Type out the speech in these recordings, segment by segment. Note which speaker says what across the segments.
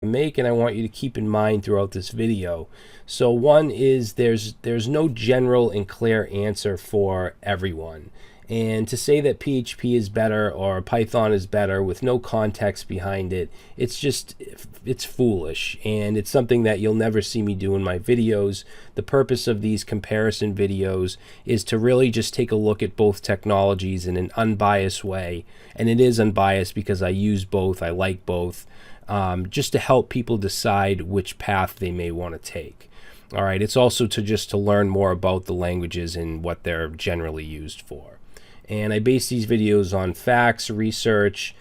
Speaker 1: make, and I want you to keep in mind throughout this video. So one is there's no general and clear answer for everyone. And to say that PHP is better or Python is better with no context behind it, it's foolish, and it's something that you'll never see me do in my videos. The purpose of these comparison videos is to really just take a look at both technologies in an unbiased way, and it is unbiased because I use both, I like both, just to help people decide which path they may want to take. All right, it's also to learn more about the languages and what they're generally used for. And I base these videos on facts, research,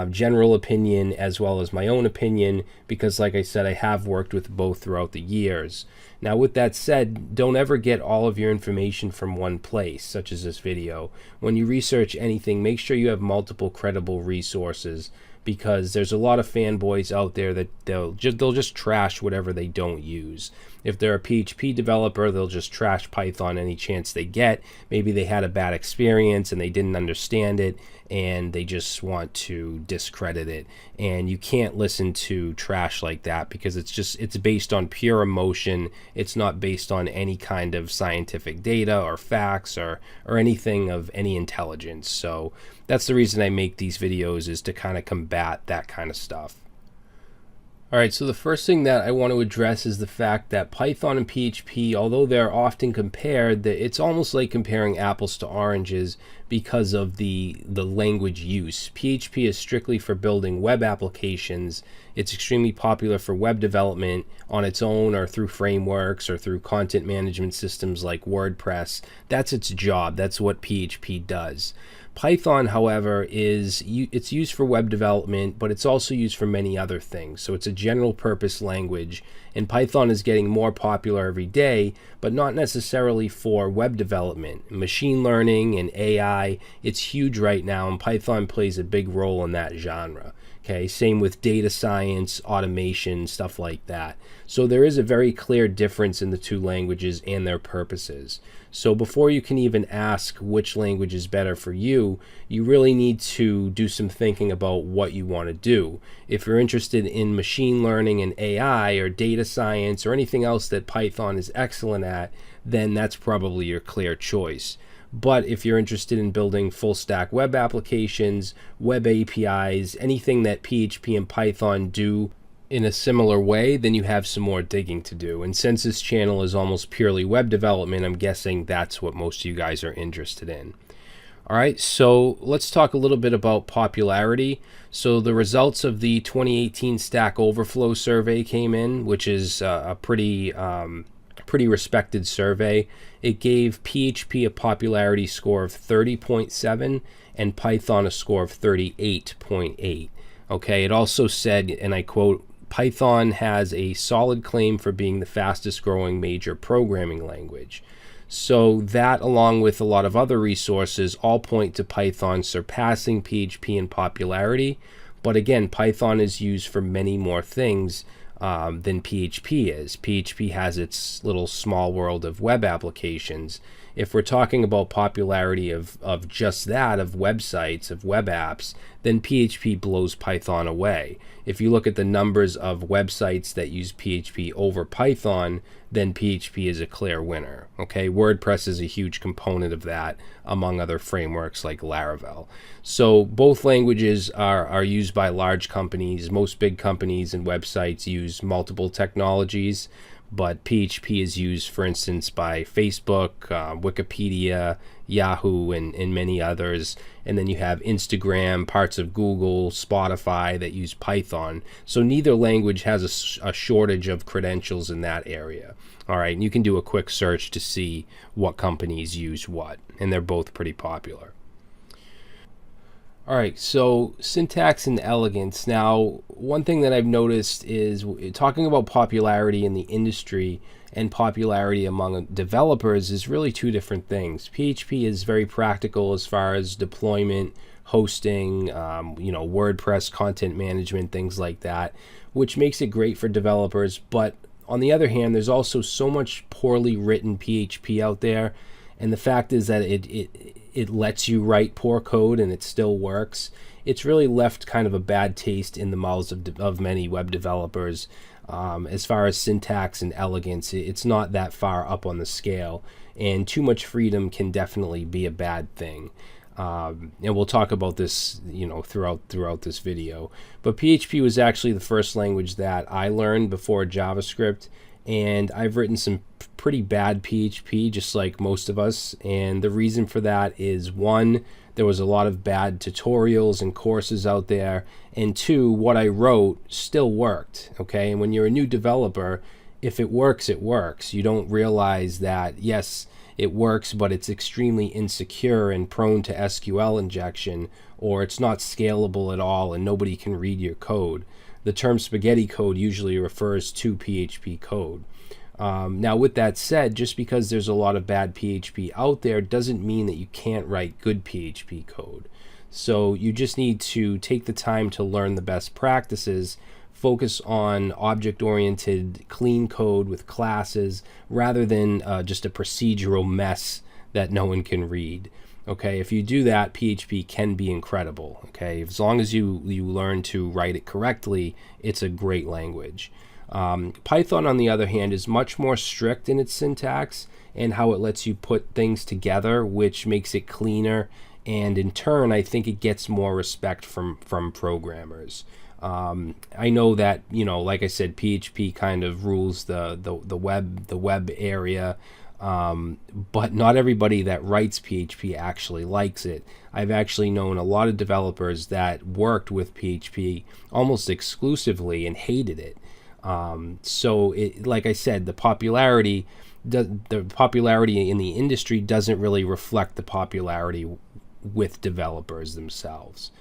Speaker 1: general opinion, as well as my own opinion, because like I said, I have worked with both throughout the years. Now with that said, don't ever get all of your information from one place, such as this video. When you research anything, make sure you have multiple credible resources, because there's a lot of fanboys out there that they'll just trash whatever they don't use. If they're a PHP developer, they'll just trash Python any chance they get. Maybe they had a bad experience and they didn't understand it, and they just want to discredit it. And you can't listen to trash like that, because it's based on pure emotion. It's not based on any kind of scientific data or facts or anything of any intelligence. So that's the reason I make these videos, is to kind of combat that kind of stuff. Alright, so the first thing that I want to address is the fact that Python and PHP, although they're often compared, it's almost like comparing apples to oranges because of the language use. PHP is strictly for building web applications. It's extremely popular for web development on its own, or through frameworks, or through content management systems like WordPress. That's its job. That's what PHP does. Python, however, it's used for web development, but it's also used for many other things. So it's a general purpose language, and Python is getting more popular every day, but not necessarily for web development. Machine learning and AI, it's huge right now, and Python plays a big role in that genre. Okay, same with data science, automation, stuff like that. So there is a very clear difference in the two languages and their purposes. So before you can even ask which language is better for you, you really need to do some thinking about what you want to do. If you're interested in machine learning and AI or data science or anything else that Python is excellent at, then that's probably your clear choice. But if you're interested in building full stack web applications, web APIs, anything that PHP and Python do in a similar way, then you have some more digging to do. And since this channel is almost purely web development, I'm guessing that's what most of you guys are interested in. All right, so let's talk a little bit about popularity. So the results of the 2018 Stack Overflow survey came in, which is a pretty respected survey. It gave PHP a popularity score of 30.7 and Python a score of 38.8. Okay, it also said, and I quote, Python has a solid claim for being the fastest growing major programming language. So that, along with a lot of other resources, all point to Python surpassing PHP in popularity. But again, Python is used for many more things than PHP is. PHP has its little small world of web applications. If we're talking about popularity of just that, of websites, of web apps, then PHP blows Python away. If you look at the numbers of websites that use PHP over Python, then PHP is a clear winner. Okay, WordPress is a huge component of that, among other frameworks like Laravel. So both languages are used by large companies. Most big companies and websites use multiple technologies, but PHP is used, for instance, by Facebook, Wikipedia, Yahoo, and many others. And then you have Instagram, parts of Google, Spotify that use Python. So neither language has a shortage of credentials in that area. All right, and you can do a quick search to see what companies use what, and they're both pretty popular. All right, so syntax and elegance. Now, one thing that I've noticed is talking about popularity in the industry and popularity among developers is really two different things. PHP is very practical as far as deployment, hosting, WordPress, content management, things like that, which makes it great for developers. But on the other hand, there's also so much poorly written PHP out there, and the fact is that it lets you write poor code and it still works. it's really left kind of a bad taste in the mouths of many web developers. As far as syntax and elegance, it's not that far up on the scale, and too much freedom can definitely be a bad thing. And we'll talk about this, throughout this video. But PHP was actually the first language that I learned before JavaScript, and I've written some pretty bad PHP, just like most of us. And the reason for that is, one, there was a lot of bad tutorials and courses out there, and two, what I wrote still worked. Okay, and when you're a new developer, if it works, it works. You don't realize that, yes, it works, but it's extremely insecure and prone to SQL injection, or it's not scalable at all and nobody can read your code. The term spaghetti code usually refers to PHP code. Now, with that said, just because there's a lot of bad PHP out there doesn't mean that you can't write good PHP code. So you just need to take the time to learn the best practices, focus on object-oriented, clean code with classes, rather than just a procedural mess that no one can read. Okay, if you do that, PHP can be incredible. Okay, as long as you learn to write it correctly, it's a great language. Python, on the other hand, is much more strict in its syntax and how it lets you put things together, which makes it cleaner, and in turn, I think it gets more respect from programmers. I know that, like I said, PHP kind of rules the web area, but not everybody that writes PHP actually likes it. I've actually known a lot of developers that worked with PHP almost exclusively and hated it. So like I said, the popularity in the industry doesn't really reflect the popularity with developers themselves.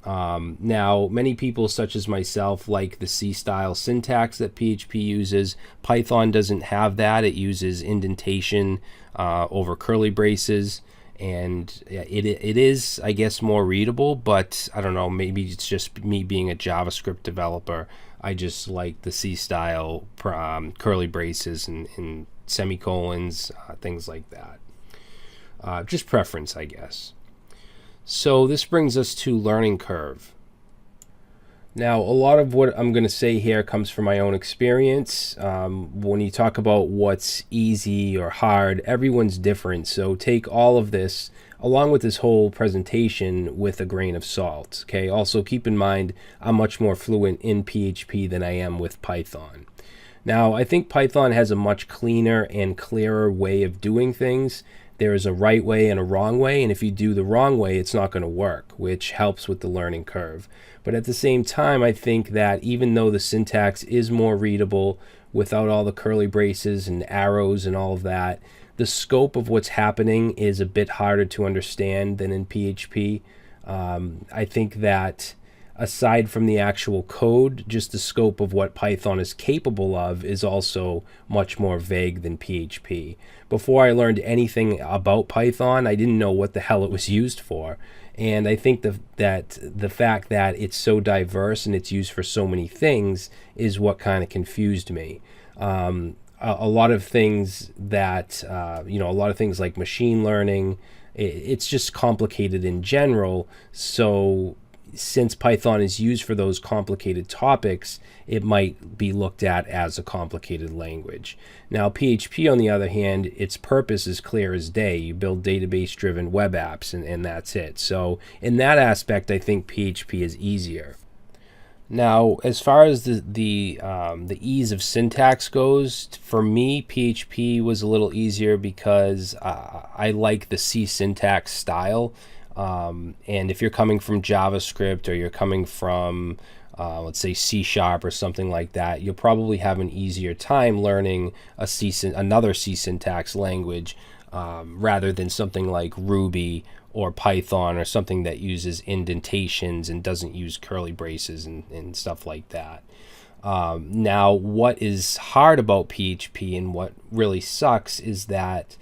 Speaker 1: Now, many people such as myself like the C-style syntax that PHP uses. Python doesn't have that. It uses indentation over curly braces, and it is, I guess, more readable, but I don't know, maybe it's just me being a JavaScript developer. I just like the C-style curly braces and semicolons, things like that. Just preference, I guess. So this brings us to learning curve. Now, a lot of what I'm going to say here comes from my own experience. When you talk about what's easy or hard, everyone's different. So take all of this, along with this whole presentation, with a grain of salt. Okay. Also, keep in mind, I'm much more fluent in PHP than I am with Python. Now, I think Python has a much cleaner and clearer way of doing things. There is a right way and a wrong way, and if you do the wrong way, it's not going to work, which helps with the learning curve. But at the same time, I think that even though the syntax is more readable without all the curly braces and arrows and all of that, the scope of what's happening is a bit harder to understand than in PHP. I think that aside from the actual code, just the scope of what Python is capable of is also much more vague than PHP. Before I learned anything about Python, I didn't know what the hell it was used for. And I think that the fact that it's so diverse and it's used for so many things is what kind of confused me. A lot of things that, a lot of things like machine learning, it's just complicated in general. So since Python is used for those complicated topics, it might be looked at as a complicated language. Now, PHP, on the other hand, its purpose is clear as day. You build database-driven web apps, and that's it. So in that aspect, I think PHP is easier. Now, as far as the ease of syntax goes, for me, PHP was a little easier because I like the C syntax style. And if you're coming from JavaScript or you're coming from, let's say, C# or something like that, you'll probably have an easier time learning another C syntax language rather than something like Ruby or Python or something that uses indentations and doesn't use curly braces and stuff like that. Now, what is hard about PHP and what really sucks is that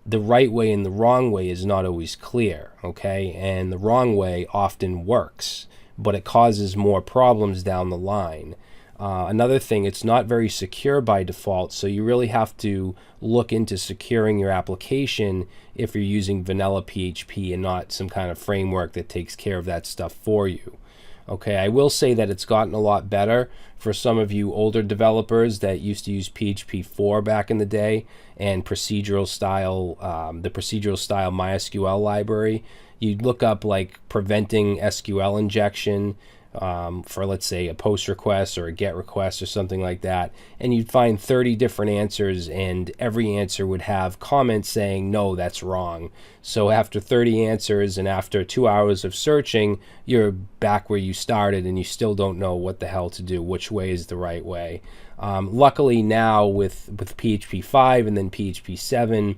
Speaker 1: the right way and the wrong way is not always clear, okay? And the wrong way often works, but it causes more problems down the line. Another thing, it's not very secure by default, so you really have to look into securing your application if you're using vanilla PHP and not some kind of framework that takes care of that stuff for you. Okay, I will say that it's gotten a lot better for some of you older developers that used to use PHP 4 back in the day and procedural style, the procedural style MySQL library. You'd look up like preventing SQL injection for, let's say, a post request or a get request or something like that, and you'd find 30 different answers, and every answer would have comments saying, no, that's wrong. So after 30 answers and after 2 hours of searching, you're back where you started and you still don't know what the hell to do, which way is the right way. Luckily now with PHP 5 and then PHP 7,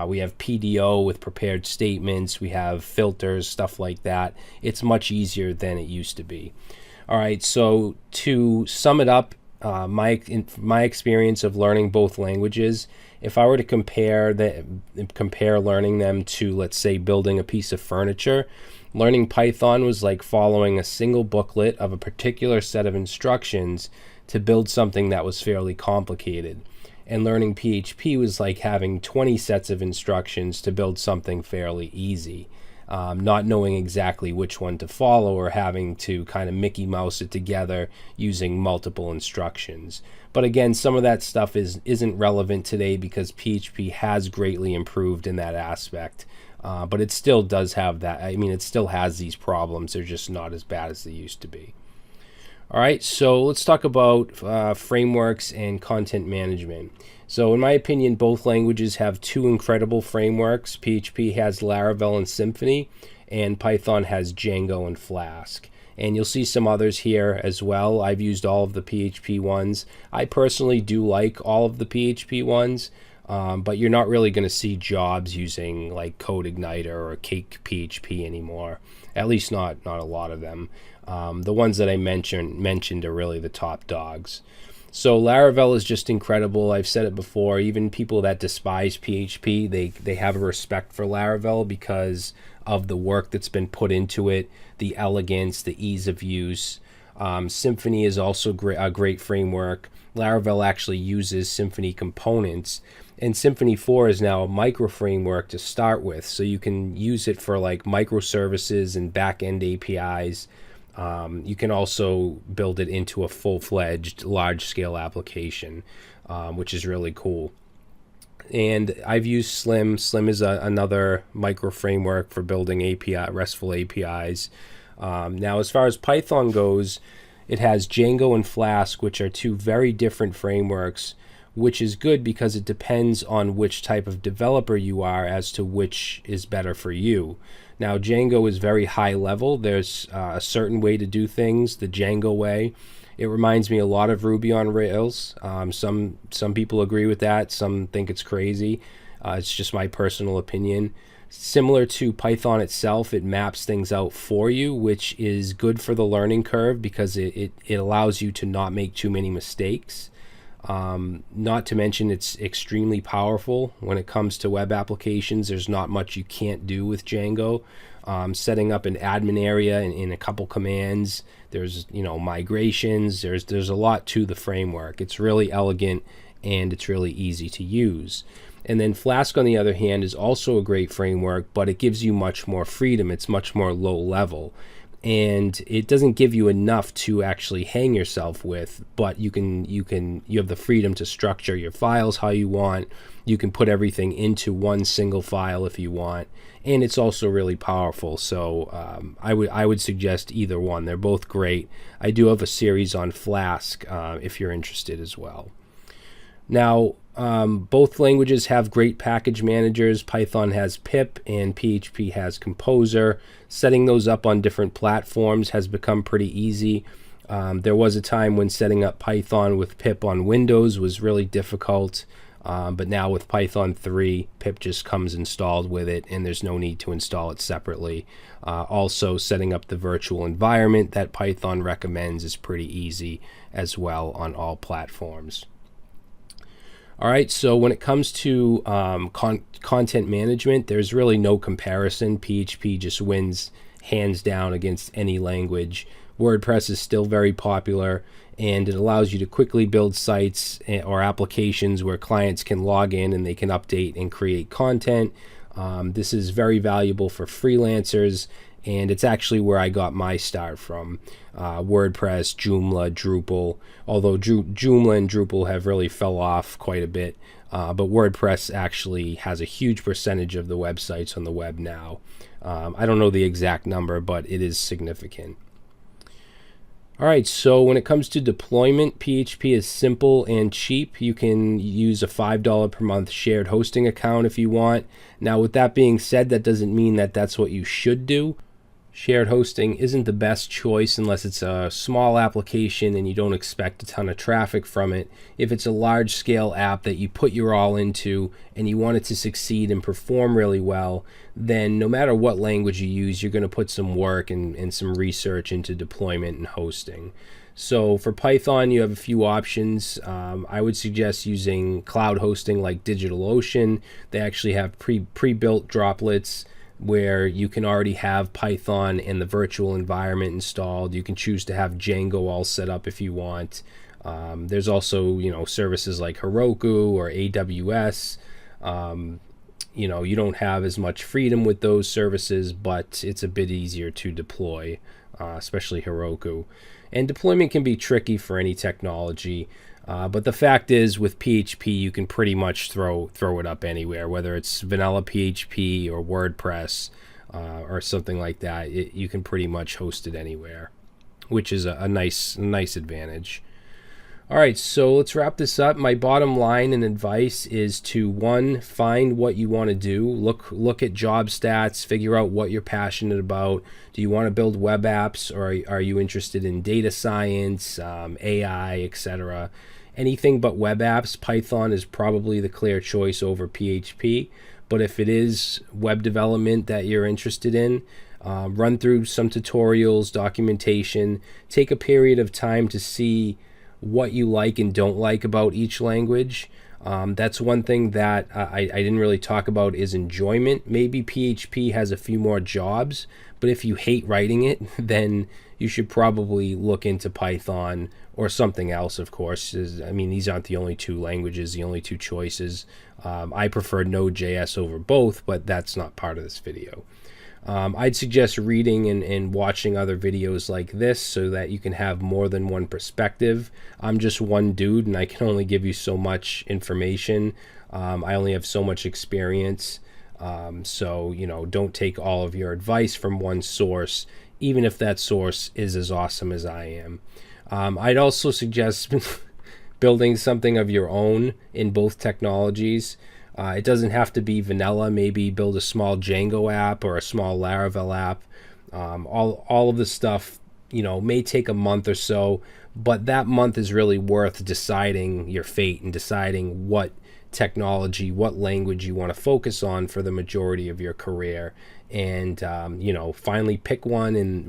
Speaker 1: we have PDO with prepared statements, we have filters, stuff like that. It's much easier than it used to be. All right, so to sum it up, my experience of learning both languages, if I were to compare learning them to, let's say, building a piece of furniture, learning Python was like following a single booklet of a particular set of instructions to build something that was fairly complicated. And learning PHP was like having 20 sets of instructions to build something fairly easy, not knowing exactly which one to follow or having to kind of Mickey Mouse it together using multiple instructions. But again, some of that stuff isn't relevant today because PHP has greatly improved in that aspect. But it still does have that. I mean, it still has these problems. They're just not as bad as they used to be. All right, so let's talk about frameworks and content management. So in my opinion, both languages have two incredible frameworks. PHP has Laravel and Symfony, and Python has Django and Flask. And you'll see some others here as well. I've used all of the PHP ones. I personally do like all of the PHP ones, but you're not really going to see jobs using like CodeIgniter or Cake PHP anymore. At least not a lot of them. The ones that I mentioned are really the top dogs. So Laravel is just incredible. I've said it before. Even people that despise PHP, they have a respect for Laravel because of the work that's been put into it, the elegance, the ease of use. Symfony is also a great framework. Laravel actually uses Symfony components, and Symfony 4 is now a micro framework to start with, so you can use it for like microservices and back-end APIs. You can also build it into a full-fledged large-scale application, which is really cool. And I've used Slim. Slim is another micro framework for building RESTful APIs. Now, as far as Python goes, it has Django and Flask, which are two very different frameworks, which is good because it depends on which type of developer you are as to which is better for you. Now, Django is very high level. There's a certain way to do things, the Django way. It reminds me a lot of Ruby on Rails. Some people agree with that. Some think it's crazy. It's just my personal opinion. Similar to Python itself, it maps things out for you, which is good for the learning curve because it allows you to not make too many mistakes. Not to mention it's extremely powerful when it comes to web applications. There's not much you can't do with Django. Setting up an admin area in a couple commands. There's migrations. There's a lot to the framework. It's really elegant and it's really easy to use. And then Flask, on the other hand, is also a great framework, but it gives you much more freedom. It's much more low level. And it doesn't give you enough to actually hang yourself with, but you have the freedom to structure your files how you want. You can put everything into one single file if you want, and it's also really powerful. So I would suggest either one. They're both great. I do have a series on Flask if you're interested as well. Now, both languages have great package managers. Python has pip and PHP has Composer. Setting those up on different platforms has become pretty easy. There was a time when setting up Python with pip on Windows was really difficult, but now with Python 3, pip just comes installed with it and there's no need to install it separately. Also, setting up the virtual environment that Python recommends is pretty easy as well on all platforms. All right, so when it comes to content management, there's really no comparison. PHP just wins hands down against any language WordPress is still very popular, and it allows you to quickly build sites or applications where clients can log in and they can update and create content. This is very valuable for freelancers, and it's actually where I got my start from. WordPress, Joomla, Drupal, although Joomla and Drupal have really fell off quite a bit, but WordPress actually has a huge percentage of the websites on the web now. I don't know the exact number, but it is significant. All right, so when it comes to deployment, PHP is simple and cheap. You can use a $5 per month shared hosting account if you want. Now, with that being said, that doesn't mean that that's what you should do. Shared hosting isn't the best choice unless it's a small application and you don't expect a ton of traffic from it. If it's a large-scale app that you put your all into and you want it to succeed and perform really well, then no matter what language you use, you're going to put some work and some research into deployment and hosting. So for Python, you have a few options. I would suggest using cloud hosting like DigitalOcean. They actually have pre-built droplets where you can already have Python in the virtual environment installed. You can choose to have Django all set up if you want. There's also, services like Heroku or AWS. You don't have as much freedom with those services, but it's a bit easier to deploy, especially Heroku. And deployment can be tricky for any technology. But the fact is, with PHP, you can pretty much throw it up anywhere, whether it's vanilla PHP or WordPress or something like that. You can pretty much host it anywhere, which is a nice advantage. All right, so let's wrap this up. My bottom line and advice is to, one, find what you want to do. Look at job stats, figure out what you're passionate about. Do you want to build web apps, or are you interested in data science, AI, etc.? Anything but web apps, Python is probably the clear choice over PHP. But if it is web development that you're interested in, run through some tutorials, documentation, take a period of time to see what you like and don't like about each language. That's one thing that I didn't really talk about is enjoyment. Maybe PHP has a few more jobs, but if you hate writing it, then you should probably look into Python or something else, of course. These aren't the only two languages, the only two choices. I prefer Node.js over both, but that's not part of this video. I'd suggest reading and watching other videos like this so that you can have more than one perspective. I'm just one dude and I can only give you so much information. I only have so much experience. So don't take all of your advice from one source, even if that source is as awesome as I am. I'd also suggest building something of your own in both technologies. It doesn't have to be vanilla. Maybe build a small Django app or a small Laravel app. All of this stuff, may take a month or so, but that month is really worth deciding your fate and deciding what technology, what language you want to focus on for the majority of your career. And, finally pick one and